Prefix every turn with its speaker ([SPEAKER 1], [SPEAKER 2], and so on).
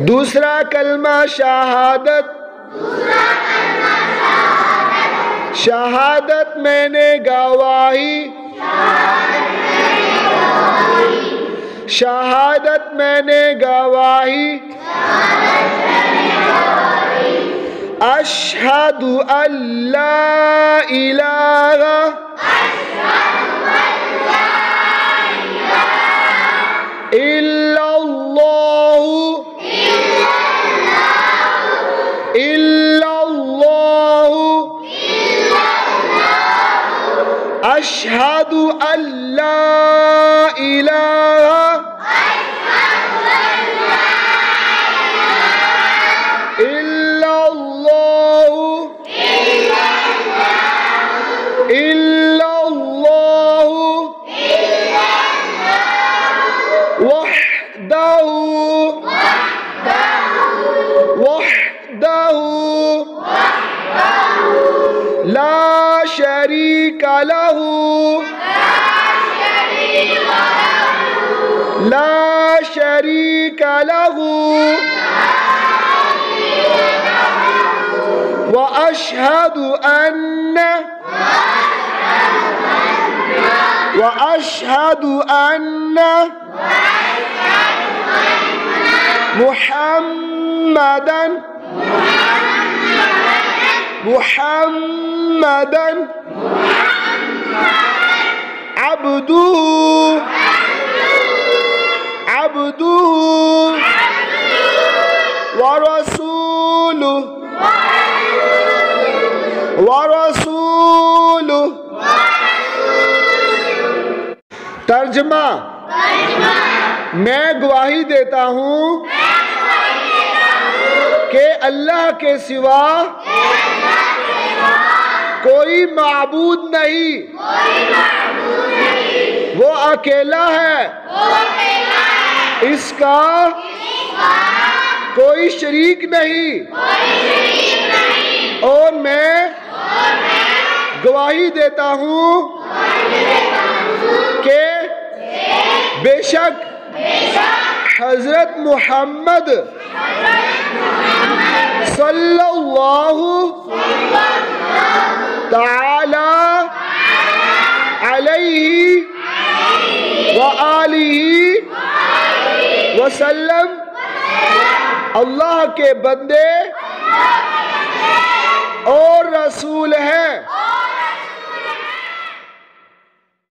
[SPEAKER 1] दूसरा कलमा शहादत। शहादत मैंने गवाही। शहादत मैंने गवाही। अशहदु अल्ला इलाहा इल्लल्लाहु इल्लल्लाहु अशहदु अल्ला इलाहा इल्लल्लाहु इल्लल्लाहु वहदहु वहदहु ला शरीका लहू ला शरीका लहू व अशहदु अन्न मुहम्मदन अब्दुहु व रसूलुहु। तर्जमा। मैं गवाही देता हूँ कि अल्लाह के सिवा कोई माबूद नहीं, वो अकेला है, इसका कोई शरीक नहीं। और मैं गवाही देता हूँ कि बेशक हजरत मोहम्मद सल्लल्लाहु ताला अलैहि व आलिहि वसल्लम अल्लाह के बंदे और रसूल हैं।